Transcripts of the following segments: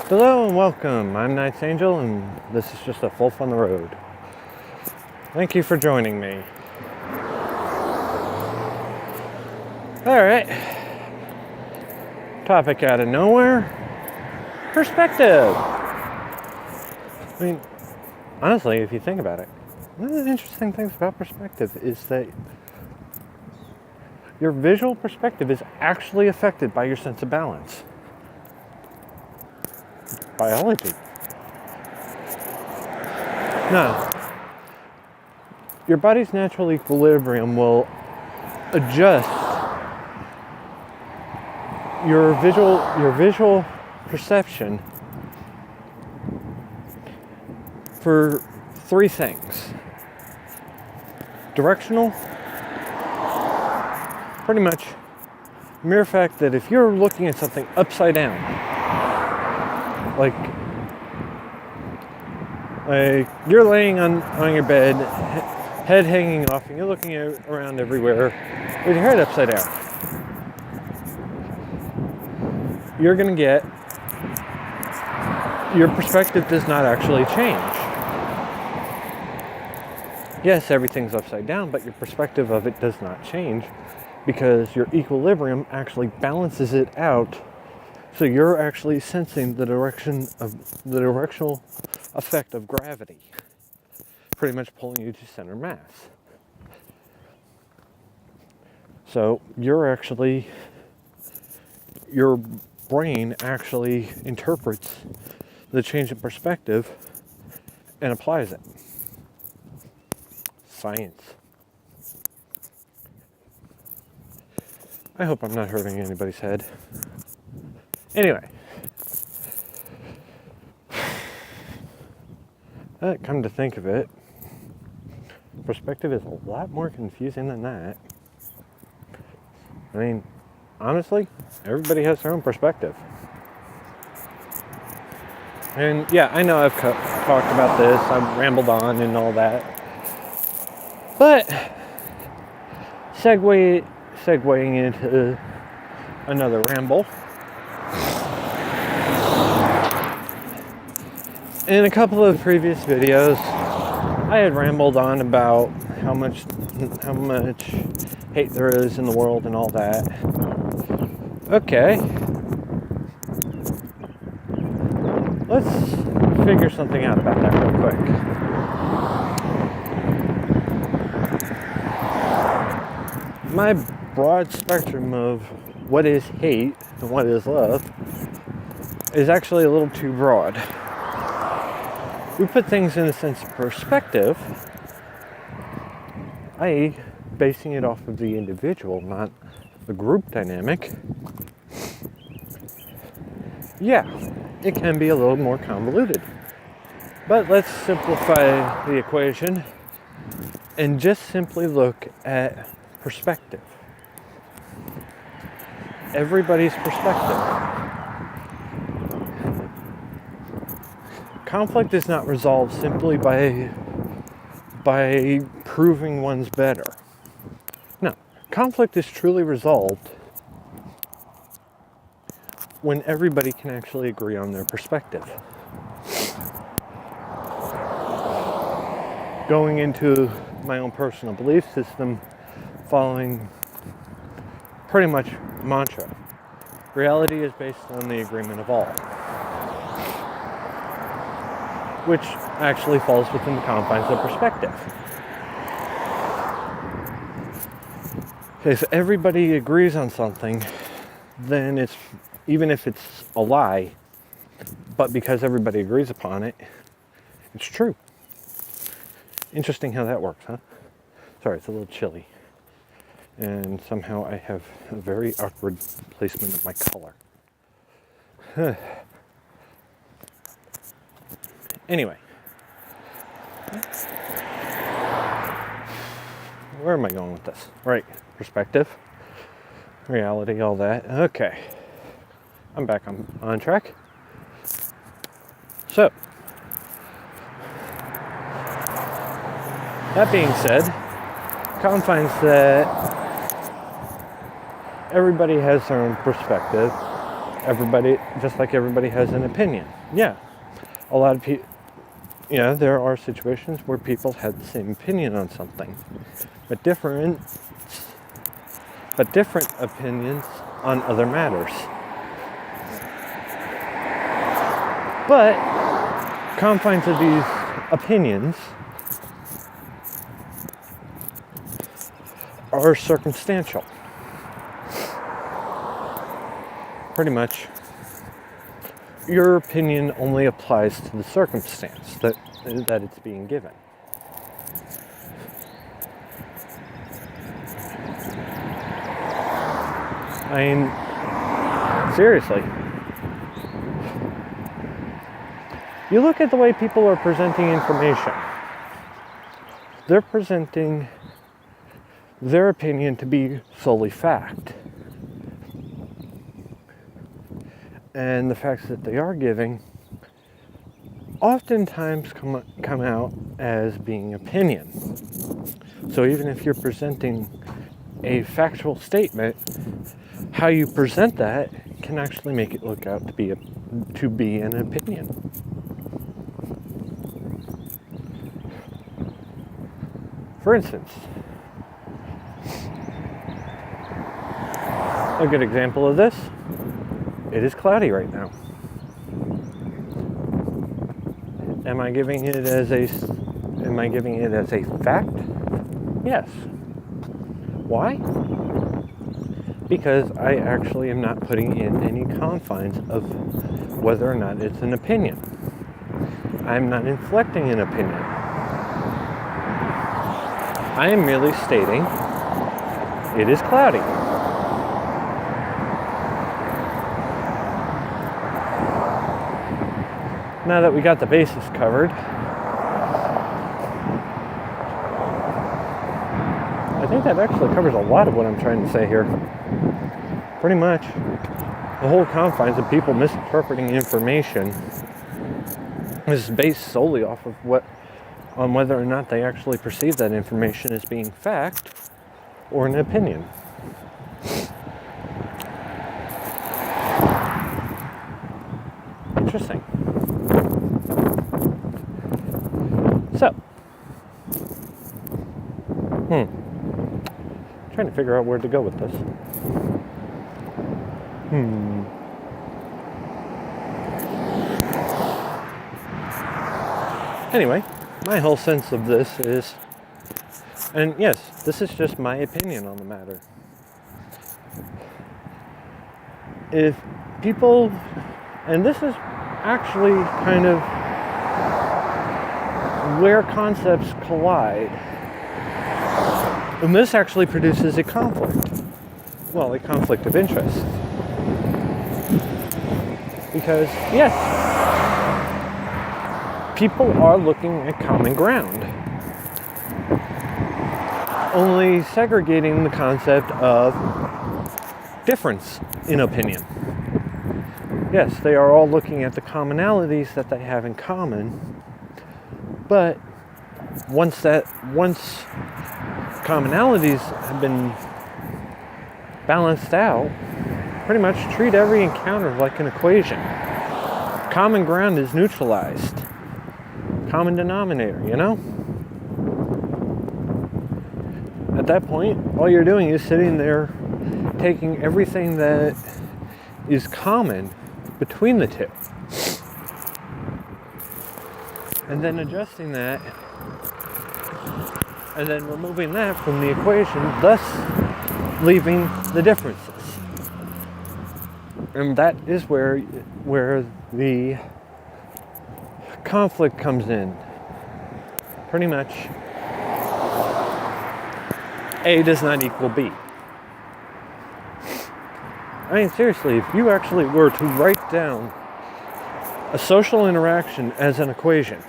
Hello and welcome. I'm Knight's Angel, and this is just a Folf on the road. Thank you for joining me. Alright. Topic out of nowhere. Perspective. I mean, honestly, if you think about it, one of the interesting things about perspective is that your visual perspective is actually affected by your sense of balance. Biology. Now, your body's natural equilibrium will adjust your visual perception for three things. Directional, pretty much mere fact that if you're looking at something upside down, like you're laying on your bed, head hanging off, and you're looking around everywhere with your head upside down, you're going to get, your perspective does not actually change. Yes, everything's upside down, but your perspective of it does not change because your equilibrium actually balances it out. So you're actually sensing the directional effect of gravity, pretty much pulling you to center mass. So your brain actually interprets the change in perspective and applies it. Science. I hope I'm not hurting anybody's head. Anyway, come to think of it, perspective is a lot more confusing than that. I mean, honestly, everybody has their own perspective. And yeah, I know I've talked about this, I've rambled on and all that. But, segueing into another ramble, in a couple of previous videos, I had rambled on about how much hate there is in the world and all that. Okay. Let's figure something out about that real quick. My broad spectrum of what is hate and what is love is actually a little too broad. We put things in a sense of perspective, i.e., basing it off of the individual, not the group dynamic. Yeah, it can be a little more convoluted. But let's simplify the equation and just simply look at perspective. Everybody's perspective. Conflict is not resolved simply by proving one's better. No, conflict is truly resolved when everybody can actually agree on their perspective. Going into my own personal belief system, following pretty much mantra. Reality is based on the agreement of all, which actually falls within the confines of perspective. If everybody agrees on something, then it's, even if it's a lie, but because everybody agrees upon it, it's true. Interesting how that works, huh? Sorry, it's a little chilly. And somehow I have a very awkward placement of my collar. Anyway. Where am I going with this? Right, perspective, reality, all that. Okay. I'm back on track. So, that being said, confines that everybody has their own perspective, just like everybody has an opinion. Yeah, a lot of people, there are situations where people have the same opinion on something, but different opinions on other matters. But confines of these opinions are circumstantial. Pretty much, your opinion only applies to the circumstance that it's being given. I mean, seriously. You look at the way people are presenting information. They're presenting their opinion to be solely fact. And the facts that they are giving oftentimes come out as being opinion. So even if you're presenting a factual statement, how you present that can actually make it look out to be an opinion. For instance, a good example of this, it is cloudy right now. Am I giving it as a fact? Yes. Why? Because I actually am not putting in any confines of whether or not it's an opinion. I'm not inflecting an opinion. I am merely stating it is cloudy. Now that we got the bases covered, I think that actually covers a lot of what I'm trying to say here. Pretty much, the whole confines of people misinterpreting information is based solely off of on whether or not they actually perceive that information as being fact or an opinion. Interesting. So, trying to figure out where to go with this. Anyway, my whole sense of this is, and yes, this is just my opinion on the matter. If people, and this is actually kind of where concepts collide, and this actually produces a conflict. Well, a conflict of interest. Because, yes, people are looking at common ground, only segregating the concept of difference in opinion. Yes, they are all looking at the commonalities that they have in common, but once commonalities have been balanced out, pretty much treat every encounter like an equation. Common ground is neutralized. Common denominator, At that point, all you're doing is sitting there taking everything that is common between the two and then adjusting that and then removing that from the equation, thus leaving the differences. And that is where the conflict comes in. Pretty much, A does not equal B. I mean, seriously, if you actually were to write down a social interaction as an equation,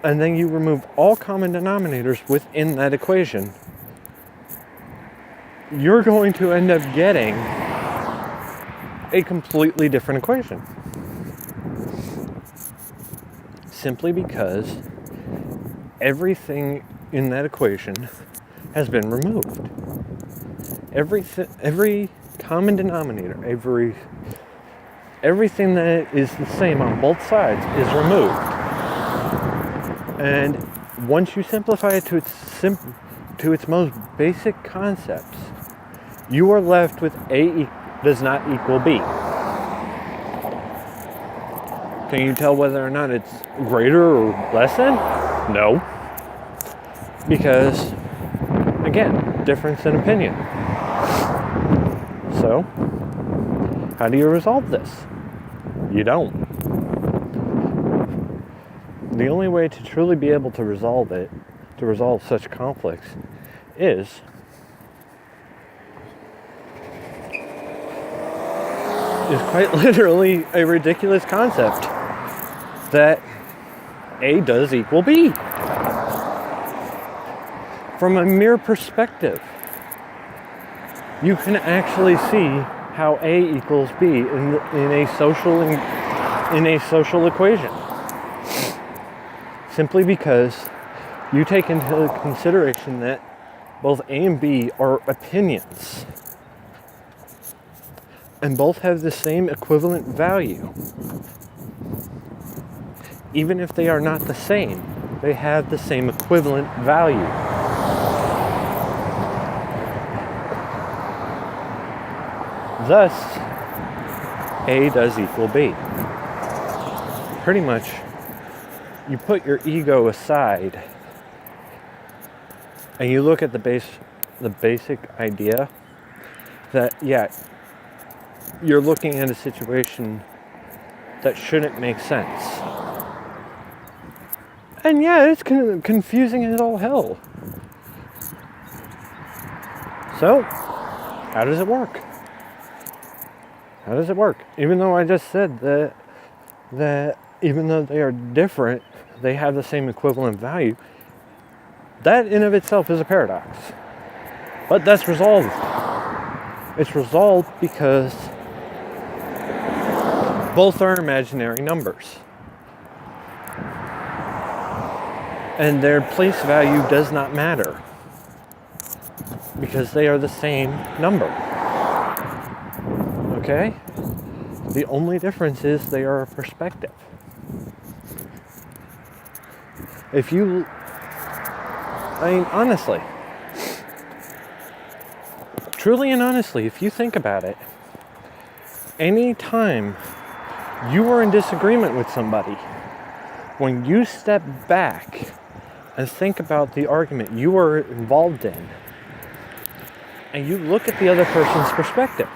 and then you remove all common denominators within that equation, you're going to end up getting a completely different equation. Simply because everything in that equation has been removed. Every common denominator, everything that is the same on both sides is removed. And once you simplify it to its most basic concepts, you are left with A does not equal B. Can you tell whether or not it's greater or less than? No. Because, again, difference in opinion. So, how do you resolve this? You don't. The only way to truly be able to resolve such conflicts is quite literally a ridiculous concept that A does equal B. From a mere perspective, you can actually see how A equals B in a social equation. Simply because you take into consideration that both A and B are opinions, and both have the same equivalent value. Even if they are not the same, they have the same equivalent value. Thus, A does equal B. Pretty much, you put your ego aside and you look at the basic idea that, yeah, you're looking at a situation that shouldn't make sense. And yeah, it's confusing as all hell. So, how does it work? How does it work? Even though I just said that even though they are different, they have the same equivalent value, that in of itself is a paradox. But that's resolved. It's resolved because both are imaginary numbers. And their place value does not matter because they are the same number. Okay? The only difference is they are a perspective. Honestly, truly and honestly, if you think about it, any time you are in disagreement with somebody, when you step back and think about the argument you are involved in, and you look at the other person's perspective,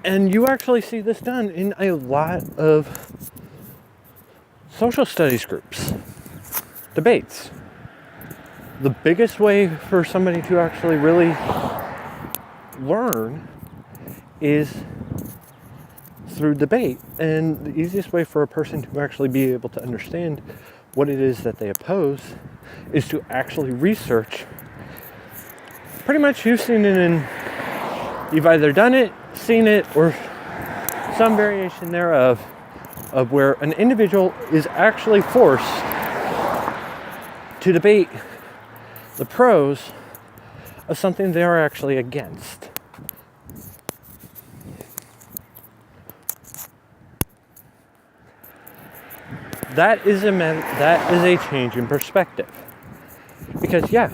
and you actually see this done in a lot of social studies groups, debates. The biggest way for somebody to actually really learn is through debate. And the easiest way for a person to actually be able to understand what it is that they oppose is to actually research. Pretty much you've either done it, seen it, or some variation thereof, of where an individual is actually forced to debate the pros of something they are actually against. That is a change in perspective. Because yeah,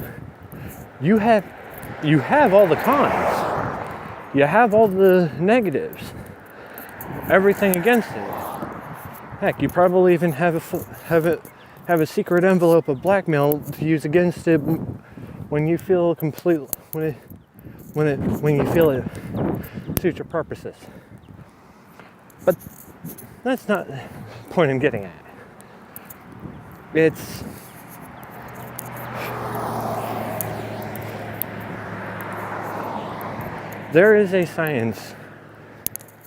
you have all the cons, you have all the negatives, everything against it. Heck, you probably even have a secret envelope of blackmail to use against it when you feel when you feel it suits your purposes. But that's not the point I'm getting at. There is a science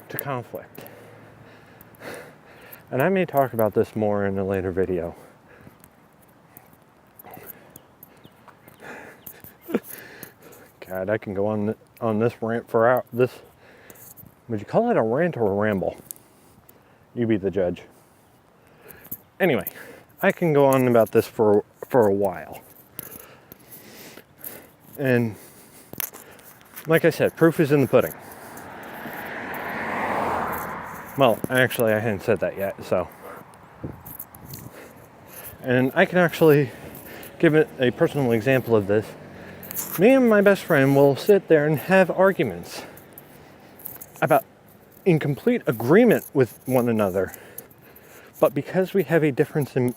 to conflict. And I may talk about this more in a later video. God, I can go on this rant for hours. Would you call it a rant or a ramble? You be the judge. Anyway, I can go on about this for a while. And like I said, proof is in the pudding. Well, actually, I hadn't said that yet, so. And I can actually give it a personal example of this. Me and my best friend will sit there and have arguments about in complete agreement with one another. But because we have a difference in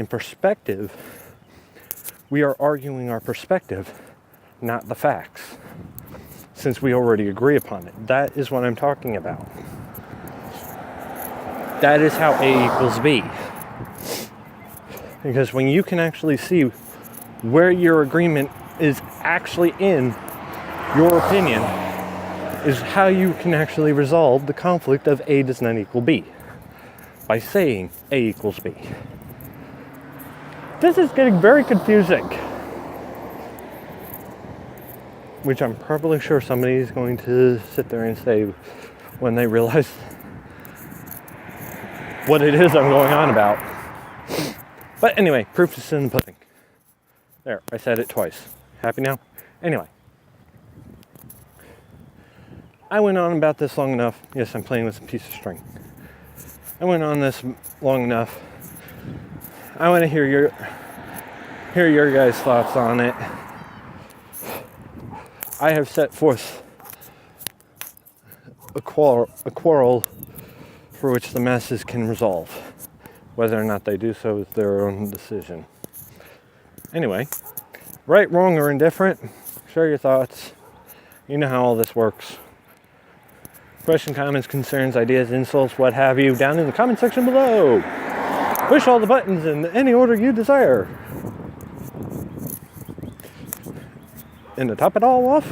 perspective, we are arguing our perspective, not the facts, since we already agree upon it. That is what I'm talking about. That is how A equals B. Because when you can actually see where your agreement is actually in your opinion, is how you can actually resolve the conflict of A does not equal B. By saying A equals B. This is getting very confusing. Which I'm probably sure somebody is going to sit there and say when they realize what it is I'm going on about. But anyway, proof is in the pudding. There, I said it twice. Happy now? Anyway. I went on about this long enough. Yes, I'm playing with a piece of string. I went on this long enough. I want to hear your guys' thoughts on it. I have set forth a quarrel for which the masses can resolve. Whether or not they do so is their own decision. Anyway, right, wrong, or indifferent, share your thoughts. You know how all this works. Questions, comments, concerns, ideas, insults, what have you, down in the comment section below. Push all the buttons in any order you desire. And to top it all off.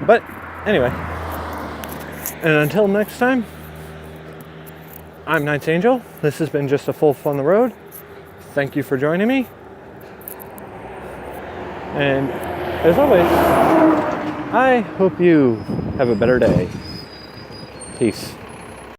But anyway, and until next time, I'm Knight's Angel. This has been just a Folf on the road. Thank you for joining me. And as always, I hope you have a better day. Peace.